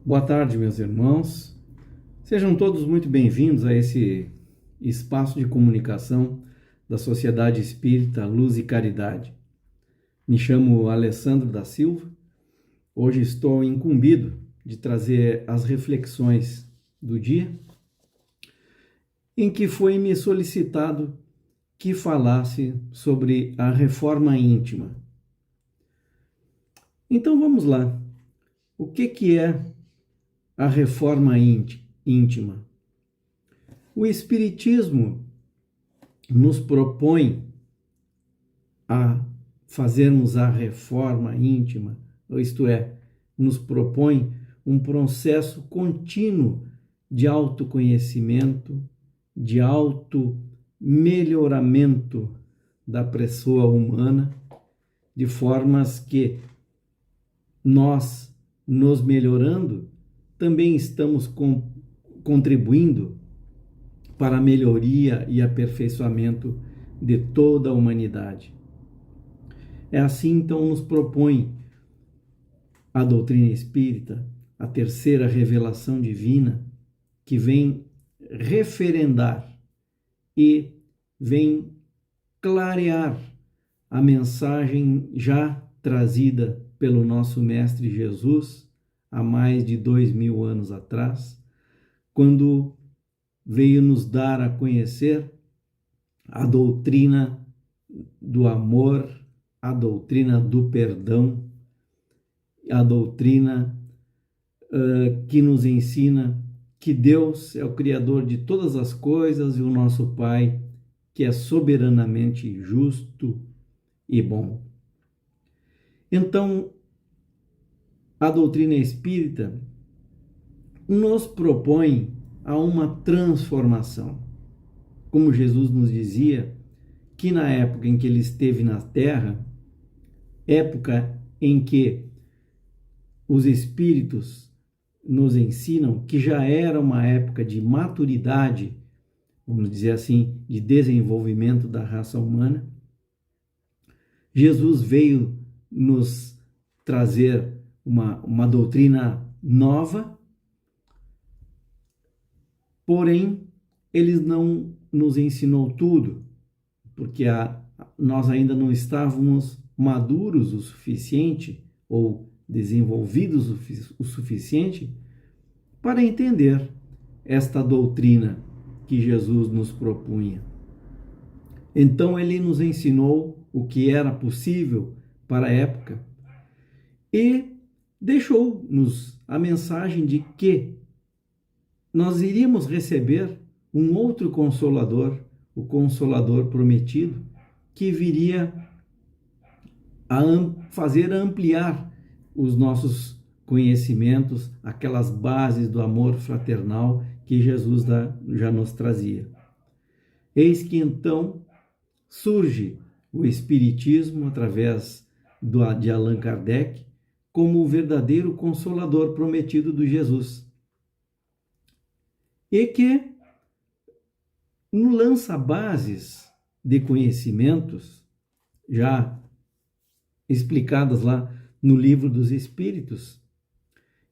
Boa tarde, meus irmãos. Sejam todos muito bem-vindos a esse espaço de comunicação da Sociedade Espírita Luz e Caridade. Me chamo Alessandro da Silva. Hoje estou incumbido de trazer as reflexões do dia, em que foi me solicitado que falasse sobre a reforma íntima. Então vamos lá. O que é a reforma íntima? O Espiritismo nos propõe a fazermos a reforma íntima, isto é, nos propõe um processo contínuo de autoconhecimento, de auto-melhoramento da pessoa humana, de formas que nós, nos melhorando, também estamos contribuindo para a melhoria e aperfeiçoamento de toda a humanidade. É assim, então, nos propõe a doutrina espírita, a terceira revelação divina, que vem referendar e vem clarear a mensagem já trazida pelo nosso Mestre Jesus há mais de 2000 anos atrás, quando veio nos dar a conhecer a doutrina do amor, a doutrina do perdão, a doutrina que nos ensina que Deus é o Criador de todas as coisas e o nosso Pai, que é soberanamente justo e bom. Então, a doutrina espírita nos propõe a uma transformação. Como Jesus nos dizia, que na época em que ele esteve na Terra, época em que os espíritos nos ensinam que já era uma época de maturidade, vamos dizer assim, de desenvolvimento da raça humana, Jesus veio nos trazer uma doutrina nova, porém, ele não nos ensinou tudo, porque nós ainda não estávamos maduros o suficiente ou desenvolvidos o suficiente para entender esta doutrina que Jesus nos propunha. Então, ele nos ensinou o que era possível para a época e deixou-nos a mensagem de que nós iríamos receber um outro Consolador, o Consolador prometido, que viria a fazer ampliar os nossos conhecimentos, aquelas bases do amor fraternal que Jesus já nos trazia. Eis que então surge o Espiritismo, através de Allan Kardec, como o verdadeiro Consolador prometido de Jesus. E que lança bases de conhecimentos, já explicadas lá no Livro dos Espíritos,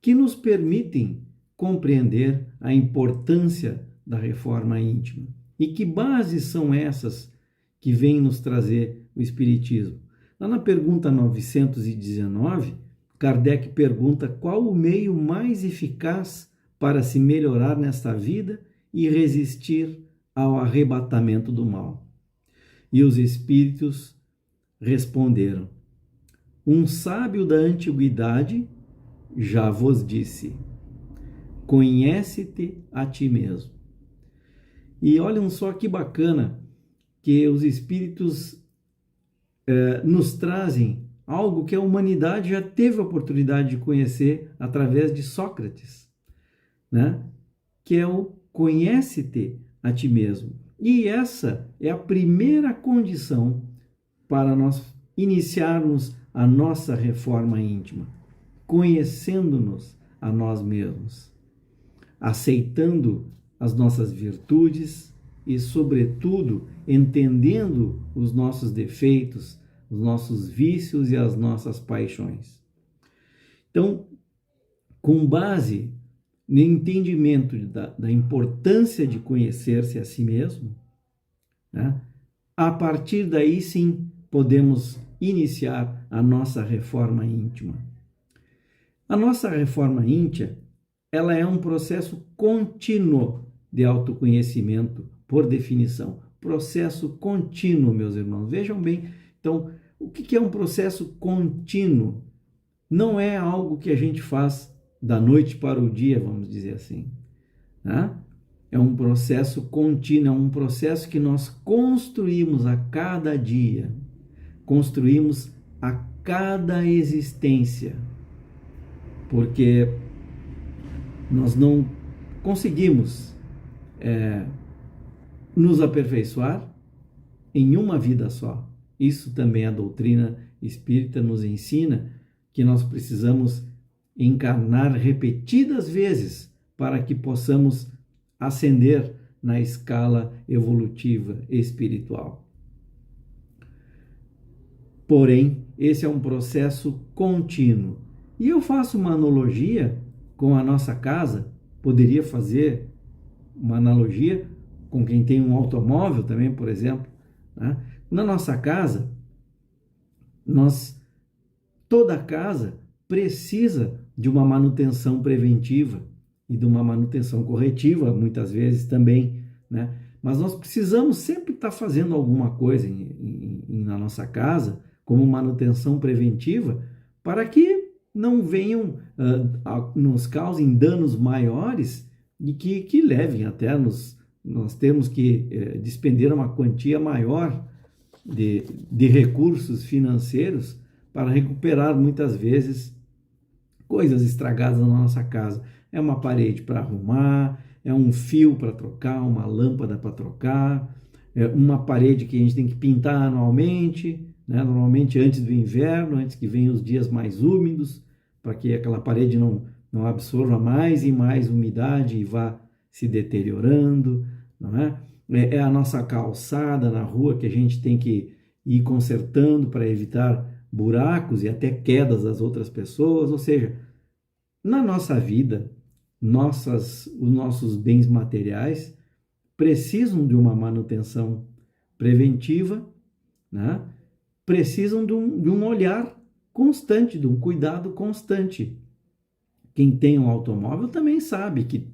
que nos permitem compreender a importância da reforma íntima. E que bases são essas que vêm nos trazer o Espiritismo? Lá na pergunta 919, Kardec pergunta qual o meio mais eficaz para se melhorar nesta vida e resistir ao arrebatamento do mal. E os Espíritos responderam: um sábio da antiguidade já vos disse, conhece-te a ti mesmo. E olhem só que bacana que os Espíritos nos trazem algo que a humanidade já teve a oportunidade de conhecer através de Sócrates, né? Que é o conhece-te a ti mesmo. E essa é a primeira condição para nós iniciarmos a nossa reforma íntima, conhecendo-nos a nós mesmos, aceitando as nossas virtudes e, sobretudo, entendendo os nossos defeitos, os nossos vícios e as nossas paixões. Então, com base no entendimento da importância de conhecer-se a si mesmo, né? A partir daí sim podemos iniciar a nossa reforma íntima. A nossa reforma íntima, ela é um processo contínuo de autoconhecimento, por definição. Processo contínuo, meus irmãos. Vejam bem, então, o que é um processo contínuo? Não é algo que a gente faz da noite para o dia, vamos dizer assim, né? É um processo contínuo, é um processo que nós construímos a cada dia, construímos a cada existência, porque nós não conseguimos nos aperfeiçoar em uma vida só. Isso também a doutrina espírita nos ensina, que nós precisamos encarnar repetidas vezes para que possamos ascender na escala evolutiva espiritual. Porém, esse é um processo contínuo. E eu faço uma analogia com a nossa casa, poderia fazer uma analogia com quem tem um automóvel também, por exemplo, né? Na nossa casa, toda casa precisa de uma manutenção preventiva e de uma manutenção corretiva, muitas vezes também, né? Mas nós precisamos sempre estar fazendo alguma coisa na nossa casa, como manutenção preventiva, para que não venham, nos causem danos maiores e que levem até nós temos que despender uma quantia maior de recursos financeiros para recuperar muitas vezes coisas estragadas na nossa casa. É uma parede para arrumar, é um fio para trocar, uma lâmpada para trocar, é uma parede que a gente tem que pintar anualmente, né? Normalmente antes do inverno, antes que venham os dias mais úmidos, para que aquela parede não absorva mais e mais umidade e vá se deteriorando, não é? É a nossa calçada na rua que a gente tem que ir consertando para evitar buracos e até quedas das outras pessoas. Ou seja, na nossa vida, os nossos bens materiais precisam de uma manutenção preventiva, né? Precisam de um olhar constante, de um cuidado constante. Quem tem um automóvel também sabe que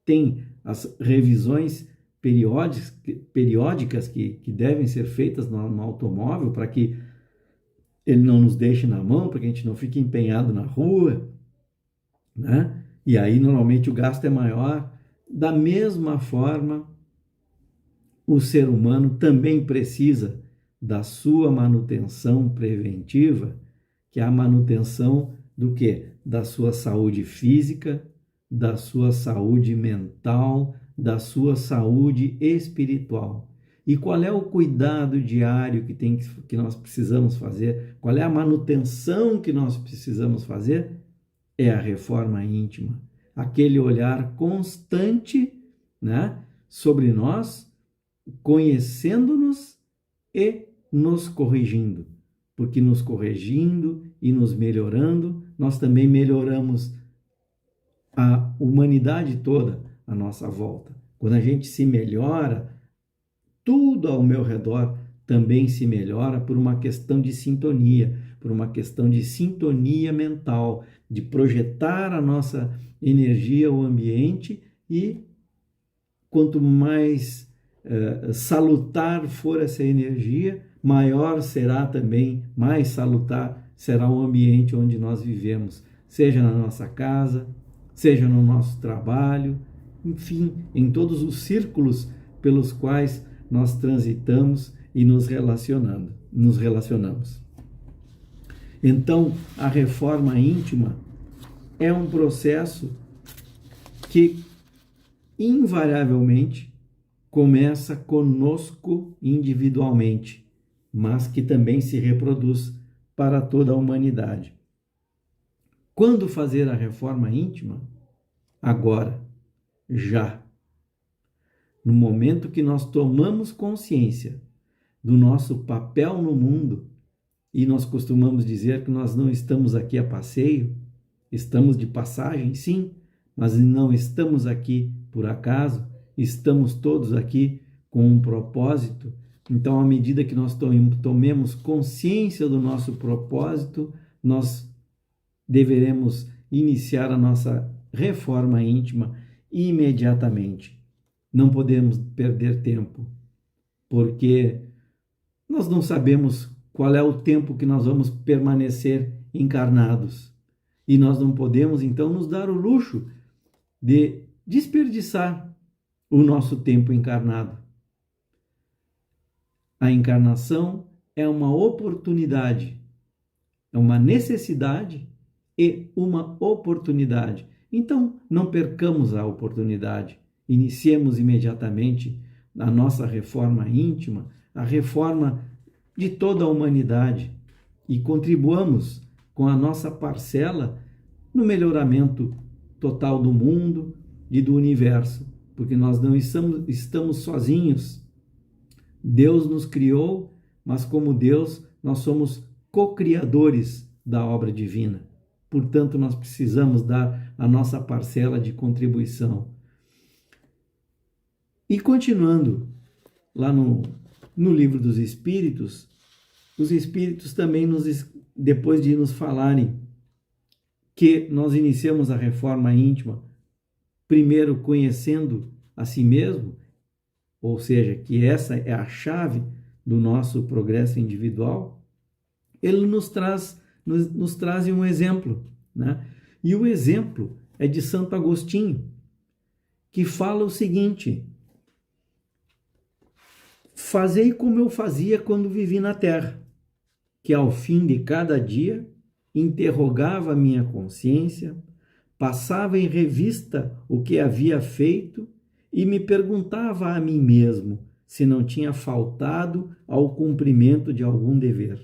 tem as revisões periódicas que devem ser feitas no automóvel para que ele não nos deixe na mão, para que a gente não fique empenhado na rua, né? E aí normalmente o gasto é maior. Da mesma forma, o ser humano também precisa da sua manutenção preventiva, que é a manutenção do quê? Da sua saúde física, da sua saúde mental, da sua saúde espiritual. E qual é o cuidado diário que nós precisamos fazer? Qual é a manutenção que nós precisamos fazer? É a reforma íntima, aquele olhar constante, né, sobre nós, conhecendo-nos e nos corrigindo, porque nos corrigindo e nos melhorando, nós também melhoramos a humanidade toda à nossa volta. Quando a gente se melhora, tudo ao meu redor também se melhora por uma questão de sintonia, por uma questão de sintonia mental, de projetar a nossa energia ao ambiente e quanto mais salutar for essa energia, maior será também, mais salutar será o ambiente onde nós vivemos, seja na nossa casa, seja no nosso trabalho, enfim, em todos os círculos pelos quais nós transitamos e nos relacionamos. Então, a reforma íntima é um processo que invariavelmente começa conosco individualmente, mas que também se reproduz para toda a humanidade. Quando fazer a reforma íntima? Agora, já. No momento que nós tomamos consciência do nosso papel no mundo, e nós costumamos dizer que nós não estamos aqui a passeio, Estamos de passagem, sim, mas não estamos aqui por acaso, estamos todos aqui com um propósito. Então, à medida que nós tomemos consciência do nosso propósito, nós deveremos iniciar a nossa reforma íntima imediatamente. Não podemos perder tempo, porque nós não sabemos qual é o tempo que nós vamos permanecer encarnados. E nós não podemos, então, nos dar o luxo de desperdiçar o nosso tempo encarnado. A encarnação é uma oportunidade, é uma necessidade e uma oportunidade. Então, não percamos a oportunidade. Iniciemos imediatamente a nossa reforma íntima, a reforma de toda a humanidade e contribuamos com a nossa parcela no melhoramento total do mundo e do universo, porque nós não estamos sozinhos. Deus nos criou, mas como Deus, nós somos co-criadores da obra divina. Portanto, nós precisamos dar a nossa parcela de contribuição. E continuando lá no Livro dos Espíritos, os Espíritos também, depois de nos falarem que nós iniciamos a reforma íntima, primeiro conhecendo a si mesmo, ou seja, que essa é a chave do nosso progresso individual, ele nos traz um exemplo, né? E o exemplo é de Santo Agostinho, que fala o seguinte: fazei como eu fazia quando vivi na terra, que ao fim de cada dia interrogava a minha consciência, passava em revista o que havia feito e me perguntava a mim mesmo se não tinha faltado ao cumprimento de algum dever.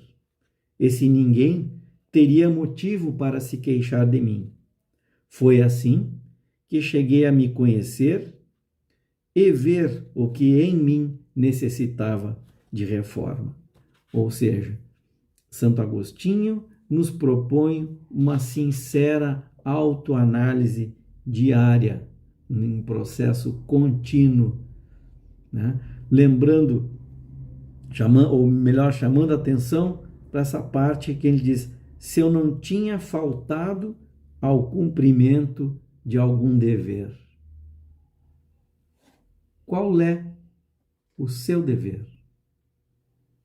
E se ninguém teria motivo para se queixar de mim. Foi assim que cheguei a me conhecer e ver o que em mim necessitava de reforma. Ou seja, Santo Agostinho nos propõe uma sincera autoanálise diária, em processo contínuo, né? Lembrando, chamando a atenção para essa parte que ele diz: se eu não tinha faltado ao cumprimento de algum dever. Qual é o seu dever?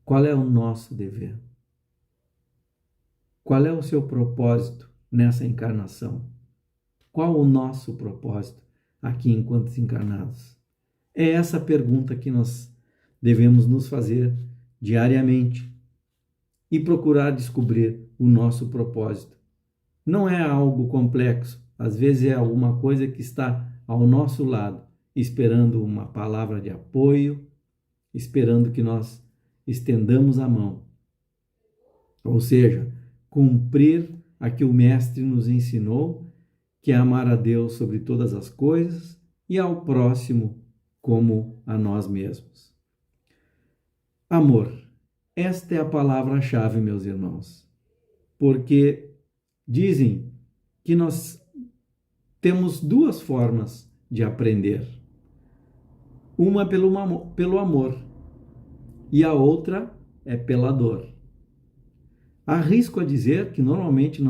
Qual é o nosso dever? Qual é o seu propósito nessa encarnação? Qual o nosso propósito aqui enquanto encarnados? É essa pergunta que nós devemos nos fazer diariamente e procurar descobrir o nosso propósito. Não é algo complexo, às vezes é alguma coisa que está ao nosso lado, esperando uma palavra de apoio, esperando que nós estendamos a mão. Ou seja, cumprir a que o Mestre nos ensinou, que é amar a Deus sobre todas as coisas e ao próximo como a nós mesmos. Amor. Esta é a palavra-chave, meus irmãos, porque dizem que nós temos duas formas de aprender. Uma pelo amor e a outra é pela dor. Arrisco a dizer que normalmente,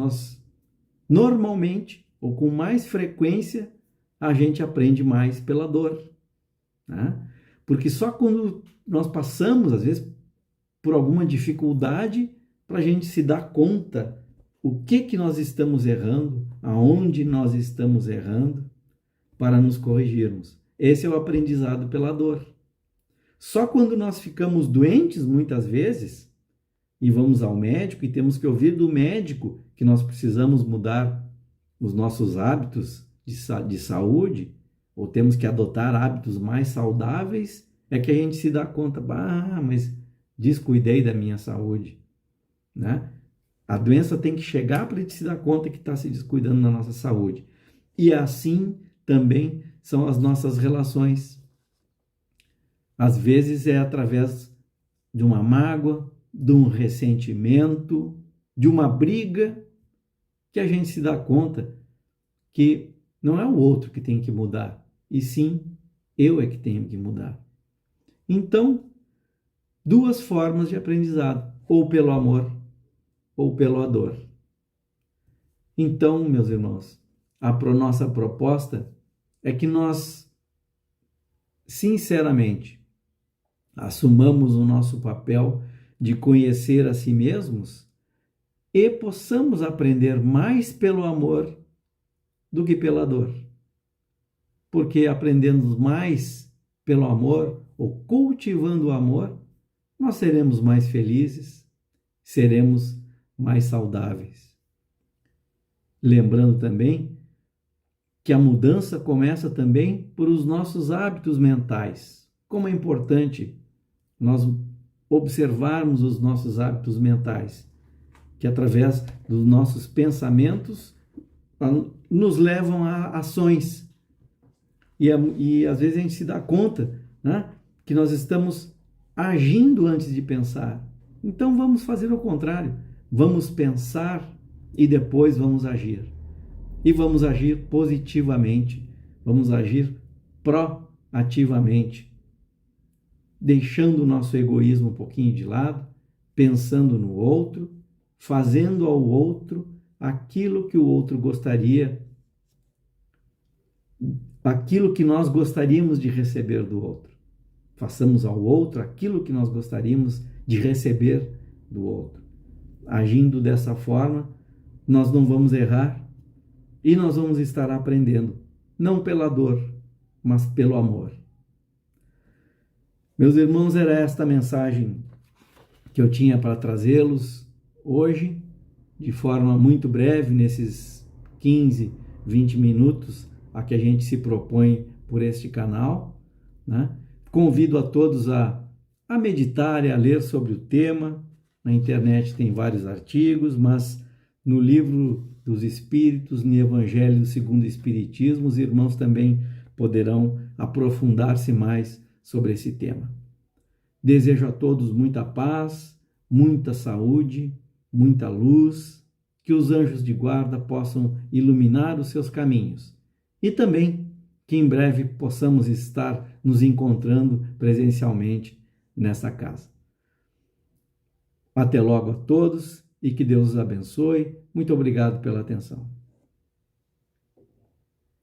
ou com mais frequência, a gente aprende mais pela dor, né? Porque só quando nós passamos, às vezes, por alguma dificuldade, para a gente se dar conta o que nós estamos errando, aonde nós estamos errando, para nos corrigirmos. Esse é o aprendizado pela dor. Só quando nós ficamos doentes, muitas vezes, e vamos ao médico e temos que ouvir do médico que nós precisamos mudar os nossos hábitos de saúde, ou temos que adotar hábitos mais saudáveis, é que a gente se dá conta, mas descuidei da minha saúde, né? A doença tem que chegar para a gente se dar conta que está se descuidando da nossa saúde. E assim também são as nossas relações. Às vezes é através de uma mágoa, de um ressentimento, de uma briga, que a gente se dá conta que não é o outro que tem que mudar, e sim eu é que tenho que mudar. Então, duas formas de aprendizado, ou pelo amor ou pela dor. Então, meus irmãos, a nossa proposta é que nós, sinceramente, assumamos o nosso papel de conhecer a si mesmos e possamos aprender mais pelo amor do que pela dor. Porque aprendendo mais pelo amor, ou cultivando o amor, nós seremos mais felizes, seremos mais saudáveis. Lembrando também que a mudança começa também por os nossos hábitos mentais. Como é importante nós observarmos os nossos hábitos mentais, que através dos nossos pensamentos nos levam a ações. E às vezes a gente se dá conta, né, que nós estamos agindo antes de pensar. Então vamos fazer o contrário. Vamos pensar e depois vamos agir. E vamos agir positivamente, vamos agir proativamente, deixando o nosso egoísmo um pouquinho de lado, pensando no outro, fazendo ao outro aquilo que o outro gostaria, aquilo que nós gostaríamos de receber do outro. Façamos ao outro aquilo que nós gostaríamos de receber do outro. Agindo dessa forma, nós não vamos errar e nós vamos estar aprendendo, não pela dor, mas pelo amor. Meus irmãos, era esta a mensagem que eu tinha para trazê-los hoje, de forma muito breve, nesses 15, 20 minutos a que a gente se propõe por este canal, né? Convido a todos a meditar e a ler sobre o tema. Na internet tem vários artigos, mas no livro dos Espíritos, no Evangelho segundo o Espiritismo, os irmãos também poderão aprofundar-se mais sobre esse tema. Desejo a todos muita paz, muita saúde, muita luz, que os anjos de guarda possam iluminar os seus caminhos e também que em breve possamos estar nos encontrando presencialmente nessa casa. Até logo a todos e que Deus os abençoe. Muito obrigado pela atenção.